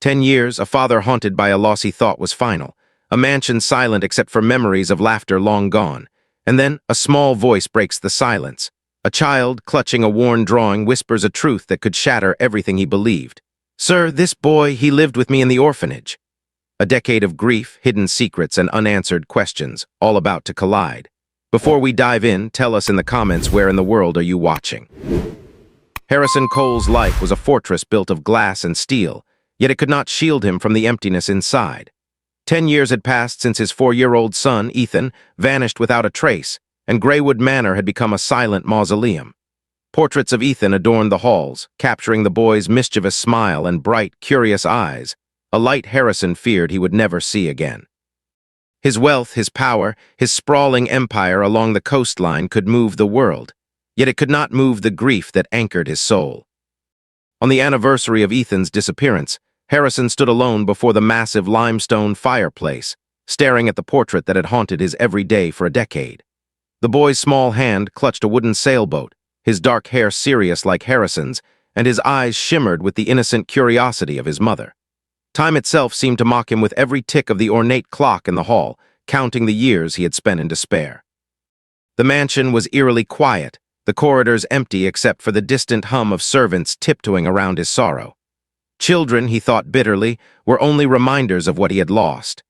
10 years, a father haunted by a loss he thought was final, a mansion silent except for memories of laughter long gone. And then a small voice breaks the silence. A child, clutching a worn drawing, whispers a truth that could shatter everything he believed. "Sir, this boy, he lived with me in the orphanage." A decade of grief, hidden secrets, and unanswered questions, all about to collide. Before we dive in, tell us in the comments where in the world are you watching. Harrison Cole's life was a fortress built of glass and steel, yet it could not shield him from the emptiness inside. 10 years had passed since his 4-year-old son, Ethan, vanished without a trace, and Greywood Manor had become a silent mausoleum. Portraits of Ethan adorned the halls, capturing the boy's mischievous smile and bright, curious eyes, a light Harrison feared he would never see again. His wealth, his power, his sprawling empire along the coastline could move the world, yet it could not move the grief that anchored his soul. On the anniversary of Ethan's disappearance, Harrison stood alone before the massive limestone fireplace, staring at the portrait that had haunted his every day for a decade. The boy's small hand clutched a wooden sailboat, his dark hair serious like Harrison's, and his eyes shimmered with the innocent curiosity of his mother. Time itself seemed to mock him with every tick of the ornate clock in the hall, counting the years he had spent in despair. The mansion was eerily quiet, the corridors empty except for the distant hum of servants tiptoeing around his sorrow. Children, he thought bitterly, were only reminders of what he had lost.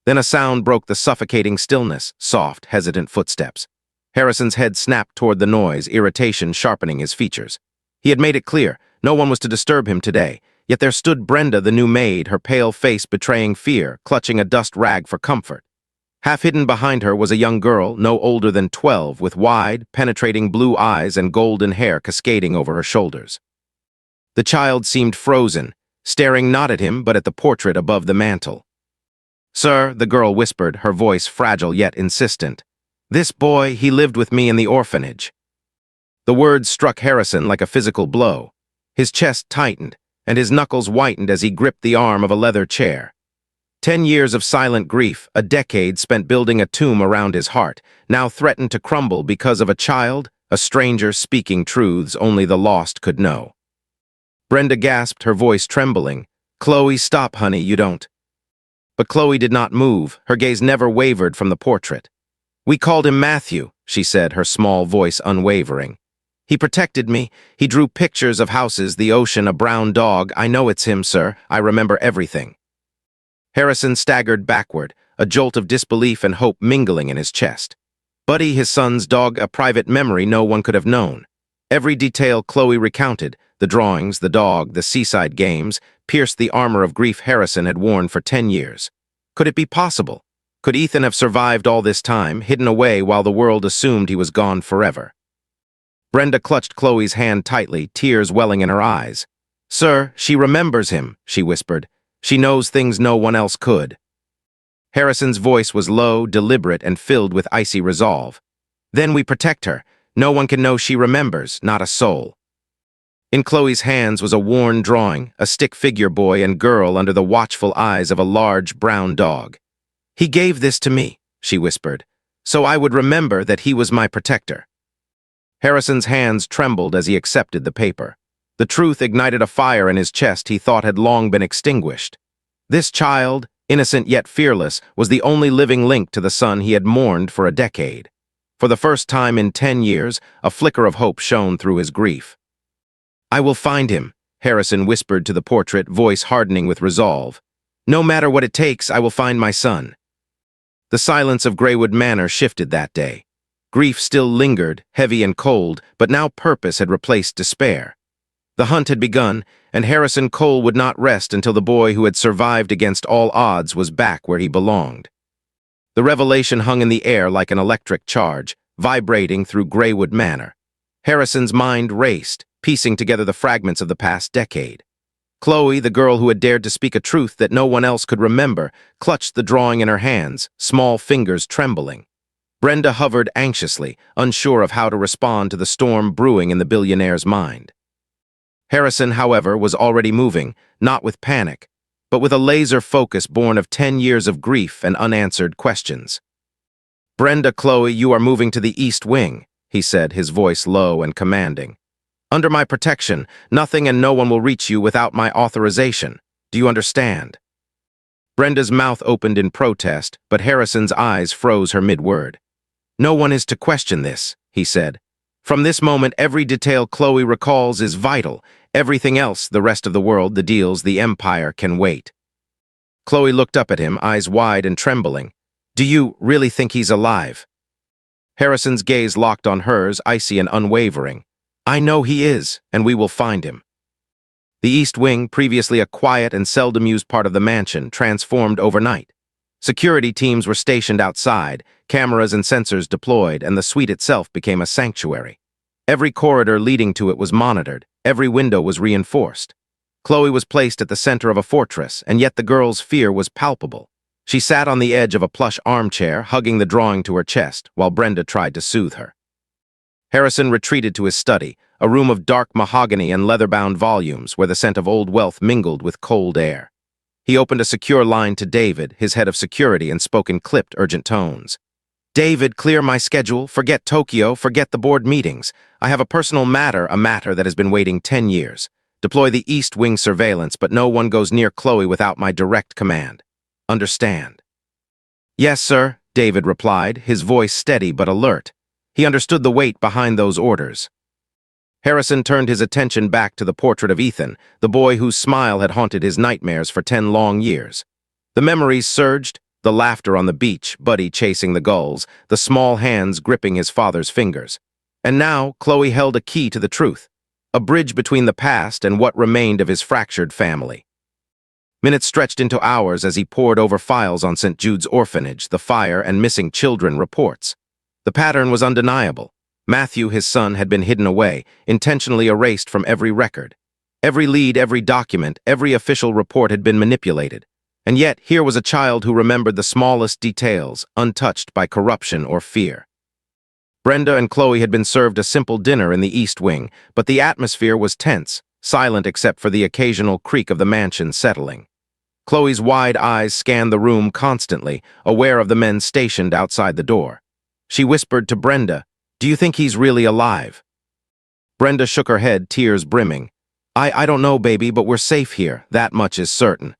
Then a sound broke the suffocating stillness, soft, hesitant footsteps. Harrison's head snapped toward the noise, irritation sharpening his features. He had made it clear, no one was to disturb him today, yet there stood Brenda, the new maid, her pale face betraying fear, clutching a dust rag for comfort. Half hidden behind her was a young girl, no older than 12, with wide, penetrating blue eyes and golden hair cascading over her shoulders. The child seemed frozen, staring not at him but at the portrait above the mantel. "Sir," the girl whispered, her voice fragile yet insistent. "This boy, he lived with me in the orphanage." The words struck Harrison like a physical blow. His chest tightened, and his knuckles whitened as he gripped the arm of a leather chair. 10 years of silent grief, a decade spent building a tomb around his heart, now threatened to crumble because of a child, a stranger speaking truths only the lost could know. Brenda gasped, her voice trembling. "Chloe, stop, honey, you don't." But Chloe did not move, her gaze never wavered from the portrait. "We called him Matthew," she said, her small voice unwavering. "He protected me. He drew pictures of houses, the ocean, a brown dog. I know it's him, sir. I remember everything." Harrison staggered backward, a jolt of disbelief and hope mingling in his chest. Buddy, his son's dog, a private memory no one could have known. Every detail Chloe recounted, the drawings, the dog, the seaside games, pierced the armor of grief Harrison had worn for 10 years. Could it be possible? Could Ethan have survived all this time, hidden away while the world assumed he was gone forever? Brenda clutched Chloe's hand tightly, tears welling in her eyes. "Sir, she remembers him," she whispered. "She knows things no one else could." Harrison's voice was low, deliberate, and filled with icy resolve. "Then we protect her. No one can know she remembers, not a soul." In Chloe's hands was a worn drawing, a stick figure boy and girl under the watchful eyes of a large brown dog. "He gave this to me," she whispered, "so I would remember that he was my protector." Harrison's hands trembled as he accepted the paper. The truth ignited a fire in his chest he thought had long been extinguished. This child, innocent yet fearless, was the only living link to the son he had mourned for a decade. For the first time in 10 years, a flicker of hope shone through his grief. "I will find him," Harrison whispered to the portrait, voice hardening with resolve. "No matter what it takes, I will find my son." The silence of Greywood Manor shifted that day. Grief still lingered, heavy and cold, but now purpose had replaced despair. The hunt had begun, and Harrison Cole would not rest until the boy who had survived against all odds was back where he belonged. The revelation hung in the air like an electric charge, vibrating through Greywood Manor. Harrison's mind raced, piecing together the fragments of the past decade. Chloe, the girl who had dared to speak a truth that no one else could remember, clutched the drawing in her hands, small fingers trembling. Brenda hovered anxiously, unsure of how to respond to the storm brewing in the billionaire's mind. Harrison, however, was already moving, not with panic, but with a laser focus born of 10 years of grief and unanswered questions. "Brenda, Chloe, you are moving to the East Wing," he said, his voice low and commanding. "Under my protection, nothing and no one will reach you without my authorization. Do you understand? Brenda's mouth opened in protest, but Harrison's eyes froze her mid-word. No one is to question this, he said. From this moment, every detail Chloe recalls is vital. Everything else, the rest of the world, the deals, the empire, can wait. Chloe looked up at him, eyes wide and trembling. Do you really think he's alive? Harrison's gaze locked on hers, icy and unwavering. I know he is, and we will find him. The East Wing, previously a quiet and seldom used part of the mansion, transformed overnight. Security teams were stationed outside, cameras and sensors deployed, and the suite itself became a sanctuary. Every corridor leading to it was monitored, every window was reinforced. Chloe was placed at the center of a fortress, and yet the girl's fear was palpable. She sat on the edge of a plush armchair, hugging the drawing to her chest, while Brenda tried to soothe her. Harrison retreated to his study, a room of dark mahogany and leather-bound volumes where the scent of old wealth mingled with cold air. He opened a secure line to David, his head of security, and spoke in clipped, urgent tones. David, clear my schedule, forget Tokyo, forget the board meetings. I have a personal matter, a matter that has been waiting 10 years. Deploy the East Wing surveillance, but no one goes near Chloe without my direct command. Understand? Yes, sir, David replied, his voice steady but alert. He understood the weight behind those orders. Harrison turned his attention back to the portrait of Ethan, the boy whose smile had haunted his nightmares for 10 long years. The memories surged, the laughter on the beach, Buddy chasing the gulls, the small hands gripping his father's fingers. And now, Chloe held a key to the truth, a bridge between the past and what remained of his fractured family. Minutes stretched into hours as he pored over files on St. Jude's Orphanage, the fire and missing children reports. The pattern was undeniable. Matthew, his son, had been hidden away, intentionally erased from every record. Every lead, every document, every official report had been manipulated. And yet, here was a child who remembered the smallest details, untouched by corruption or fear. Brenda and Chloe had been served a simple dinner in the East Wing, but the atmosphere was tense, silent except for the occasional creak of the mansion settling. Chloe's wide eyes scanned the room constantly, aware of the men stationed outside the door. She whispered to Brenda, Do you think he's really alive? Brenda shook her head, tears brimming. I don't know, baby, but we're safe here. That much is certain.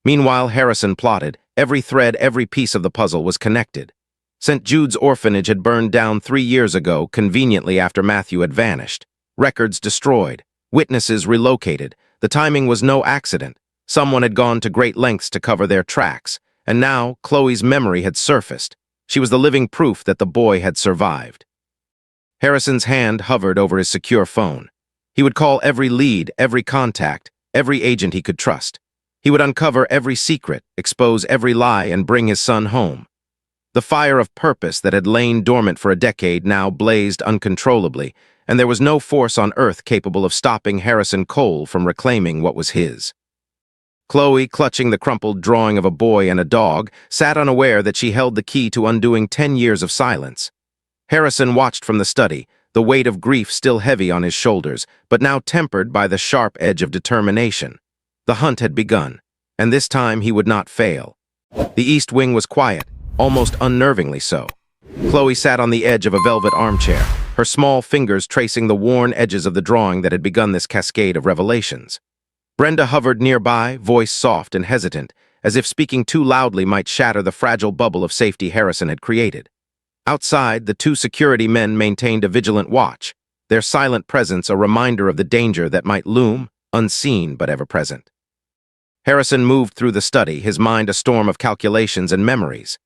Meanwhile, Harrison plotted. Every thread, every piece of the puzzle was connected. St. Jude's Orphanage had burned down 3 years ago, conveniently after Matthew had vanished. Records destroyed. Witnesses relocated. The timing was no accident. Someone had gone to great lengths to cover their tracks. And now, Chloe's memory had surfaced. She was the living proof that the boy had survived. Harrison's hand hovered over his secure phone. He would call every lead, every contact, every agent he could trust. He would uncover every secret, expose every lie, and bring his son home. The fire of purpose that had lain dormant for a decade now blazed uncontrollably, and there was no force on earth capable of stopping Harrison Cole from reclaiming what was his. Chloe, clutching the crumpled drawing of a boy and a dog, sat unaware that she held the key to undoing 10 years of silence. Harrison watched from the study, the weight of grief still heavy on his shoulders, but now tempered by the sharp edge of determination. The hunt had begun, and this time he would not fail. The East Wing was quiet, almost unnervingly so. Chloe sat on the edge of a velvet armchair, her small fingers tracing the worn edges of the drawing that had begun this cascade of revelations. Brenda hovered nearby, voice soft and hesitant, as if speaking too loudly might shatter the fragile bubble of safety Harrison had created. Outside, the 2 security men maintained a vigilant watch, their silent presence a reminder of the danger that might loom, unseen but ever present. Harrison moved through the study, his mind a storm of calculations and memories.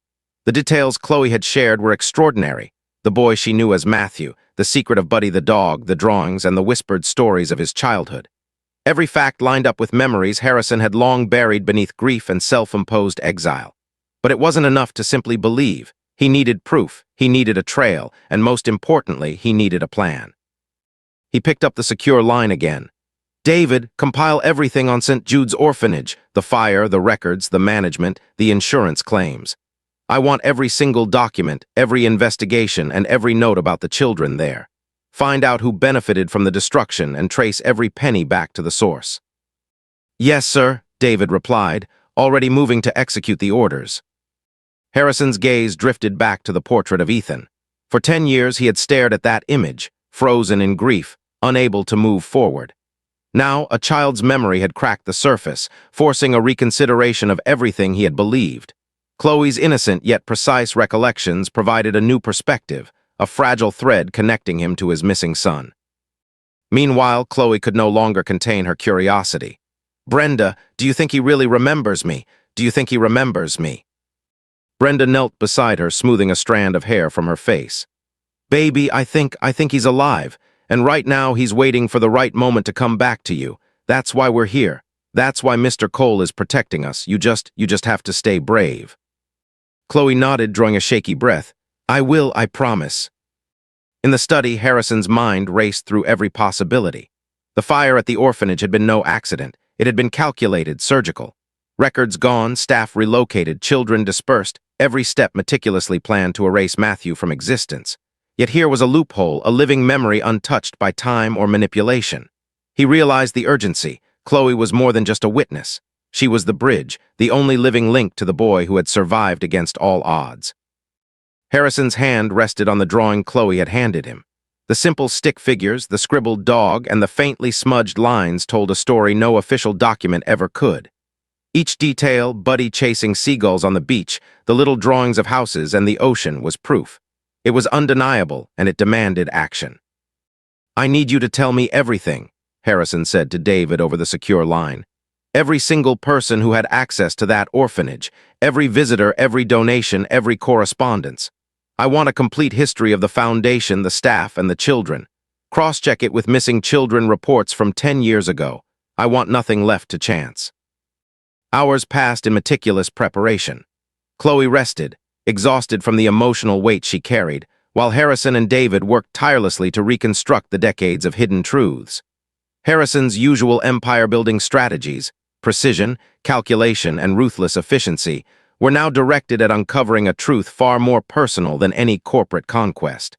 The details Chloe had shared were extraordinary. The boy she knew as Matthew, the secret of Buddy the dog, the drawings, and the whispered stories of his childhood. Every fact lined up with memories Harrison had long buried beneath grief and self-imposed exile. But it wasn't enough to simply believe. He needed proof, he needed a trail, and most importantly, he needed a plan. He picked up the secure line again. David, compile everything on St. Jude's Orphanage, the fire, the records, the management, the insurance claims. I want every single document, every investigation, and every note about the children there. Find out who benefited from the destruction and trace every penny back to the source. Yes, sir, David replied, already moving to execute the orders. Harrison's gaze drifted back to the portrait of Ethan. For 10 years he had stared at that image, frozen in grief, unable to move forward. Now, a child's memory had cracked the surface, forcing a reconsideration of everything he had believed. Chloe's innocent yet precise recollections provided a new perspective, a fragile thread connecting him to his missing son. Meanwhile, Chloe could no longer contain her curiosity. "Brenda, do you think he really remembers me? Do you think he remembers me?" Brenda knelt beside her, smoothing a strand of hair from her face. "Baby, I think he's alive, and right now he's waiting for the right moment to come back to you. That's why we're here. That's why Mr. Cole is protecting us. You just have to stay brave." Chloe nodded, drawing a shaky breath. "I will, I promise." In the study, Harrison's mind raced through every possibility. The fire at the orphanage had been no accident. It had been calculated, surgical. Records gone, staff relocated, children dispersed, every step meticulously planned to erase Matthew from existence. Yet here was a loophole, a living memory untouched by time or manipulation. He realized the urgency. Chloe was more than just a witness. She was the bridge, the only living link to the boy who had survived against all odds. Harrison's hand rested on the drawing Chloe had handed him. The simple stick figures, the scribbled dog, and the faintly smudged lines told a story no official document ever could. Each detail, Buddy chasing seagulls on the beach, the little drawings of houses and the ocean, was proof. It was undeniable, and it demanded action. "I need you to tell me everything," Harrison said to David over the secure line. "Every single person who had access to that orphanage, every visitor, every donation, every correspondence. I want a complete history of the foundation, the staff, and the children. Cross-check it with missing children reports from 10 years ago. I want nothing left to chance." Hours passed in meticulous preparation. Chloe rested, exhausted from the emotional weight she carried, while Harrison and David worked tirelessly to reconstruct the decades of hidden truths. Harrison's usual empire-building strategies, precision, calculation, and ruthless efficiency, were now directed at uncovering a truth far more personal than any corporate conquest.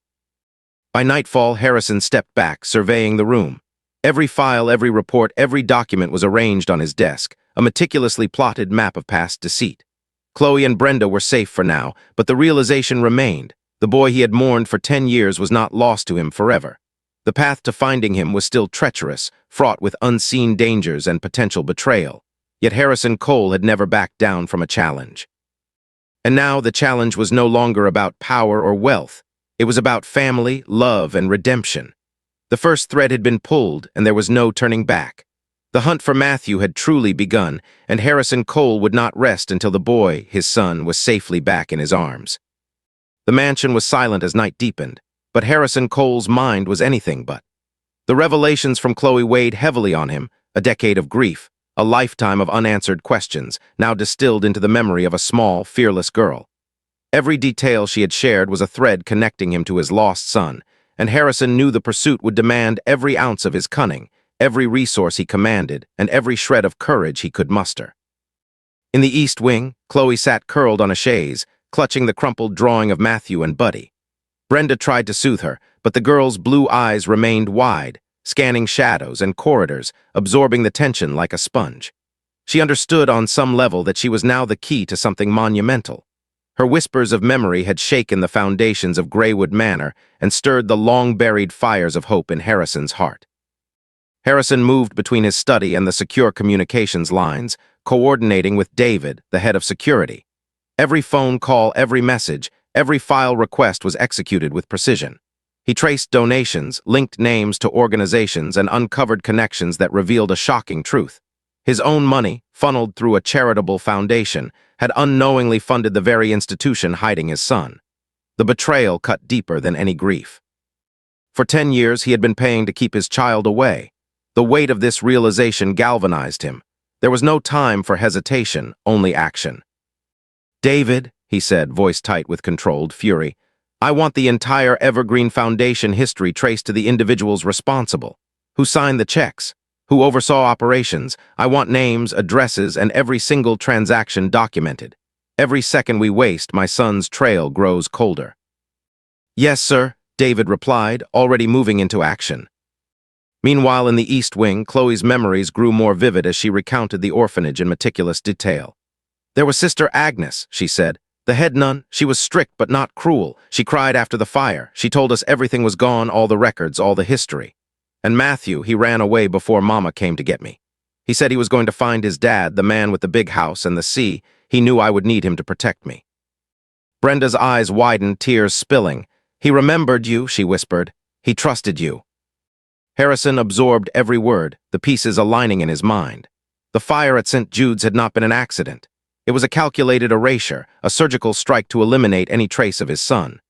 By nightfall, Harrison stepped back, surveying the room. Every file, every report, every document was arranged on his desk, a meticulously plotted map of past deceit. Chloe and Brenda were safe for now, but the realization remained. The boy he had mourned for 10 years was not lost to him forever. The path to finding him was still treacherous, fraught with unseen dangers and potential betrayal. Yet Harrison Cole had never backed down from a challenge. And now the challenge was no longer about power or wealth. It was about family, love, and redemption. The first thread had been pulled, and there was no turning back. The hunt for Matthew had truly begun, and Harrison Cole would not rest until the boy, his son, was safely back in his arms. The mansion was silent as night deepened, but Harrison Cole's mind was anything but. The revelations from Chloe weighed heavily on him, a decade of grief, a lifetime of unanswered questions, now distilled into the memory of a small, fearless girl. Every detail she had shared was a thread connecting him to his lost son, and Harrison knew the pursuit would demand every ounce of his cunning, every resource he commanded, and every shred of courage he could muster. In the East Wing, Chloe sat curled on a chaise, clutching the crumpled drawing of Matthew and Buddy. Brenda tried to soothe her, but the girl's blue eyes remained wide, scanning shadows and corridors, absorbing the tension like a sponge. She understood on some level that she was now the key to something monumental. Her whispers of memory had shaken the foundations of Greywood Manor and stirred the long-buried fires of hope in Harrison's heart. Harrison moved between his study and the secure communications lines, coordinating with David, the head of security. Every phone call, every message, every file request was executed with precision. He traced donations, linked names to organizations, and uncovered connections that revealed a shocking truth. His own money, funneled through a charitable foundation, had unknowingly funded the very institution hiding his son. The betrayal cut deeper than any grief. For 10 years, he had been paying to keep his child away. The weight of this realization galvanized him. There was no time for hesitation, only action. "David," he said, voice tight with controlled fury, "I want the entire Evergreen Foundation history traced to the individuals responsible. Who signed the checks? Who oversaw operations? I want names, addresses, and every single transaction documented. Every second we waste, my son's trail grows colder." "Yes, sir," David replied, already moving into action. Meanwhile, in the East Wing, Chloe's memories grew more vivid as she recounted the orphanage in meticulous detail. "There was Sister Agnes," she said, "the head nun. She was strict but not cruel. She cried after the fire. She told us everything was gone, all the records, all the history. And Matthew, he ran away before Mama came to get me. He said he was going to find his dad, the man with the big house and the sea. He knew I would need him to protect me. Brenda's eyes widened, tears spilling. He remembered you, she whispered. He trusted you. Harrison absorbed every word, the pieces aligning in his mind. The fire at St. Jude's had not been an accident. It was a calculated erasure, a surgical strike to eliminate any trace of his son.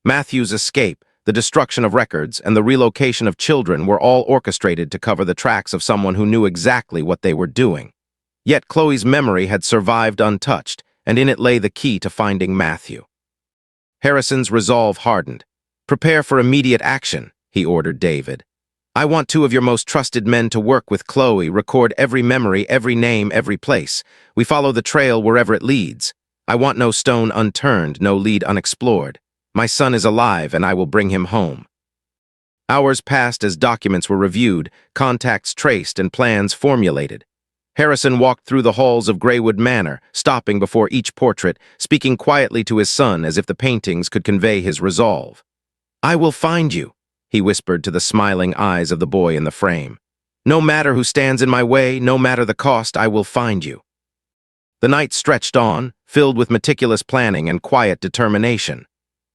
Matthew's escape, the destruction of records, and the relocation of children were all orchestrated to cover the tracks of someone who knew exactly what they were doing. Yet Chloe's memory had survived untouched, and in it lay the key to finding Matthew. Harrison's resolve hardened. "Prepare for immediate action," he ordered David. "I want 2 of your most trusted men to work with Chloe, record every memory, every name, every place. We follow the trail wherever it leads. I want no stone unturned, no lead unexplored. My son is alive, and I will bring him home." Hours passed as documents were reviewed, contacts traced, and plans formulated. Harrison walked through the halls of Greywood Manor, stopping before each portrait, speaking quietly to his son as if the paintings could convey his resolve. "I will find you," he whispered to the smiling eyes of the boy in the frame. "No matter who stands in my way, no matter the cost, I will find you." The night stretched on, filled with meticulous planning and quiet determination.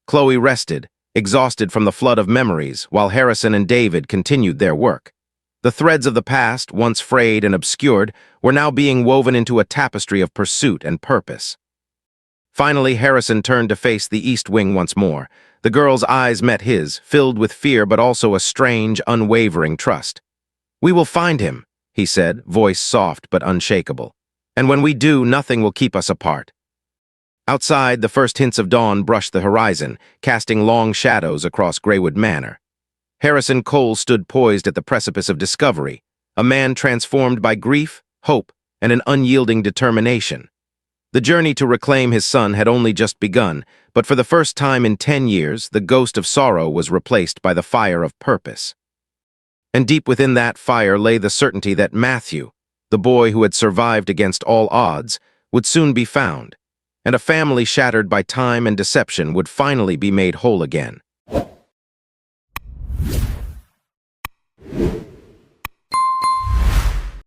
Chloe rested, exhausted from the flood of memories, while Harrison and David continued their work. The threads of the past, once frayed and obscured, were now being woven into a tapestry of pursuit and purpose. Finally, Harrison turned to face the East Wing once more. The girl's eyes met his, filled with fear but also a strange, unwavering trust. "We will find him," he said, voice soft but unshakable. "And when we do, nothing will keep us apart." Outside, the first hints of dawn brushed the horizon, casting long shadows across Greywood Manor. Harrison Cole stood poised at the precipice of discovery, a man transformed by grief, hope, and an unyielding determination. The journey to reclaim his son had only just begun, but for the first time in 10 years, the ghost of sorrow was replaced by the fire of purpose. And deep within that fire lay the certainty that Matthew, the boy who had survived against all odds, would soon be found, and a family shattered by time and deception would finally be made whole again.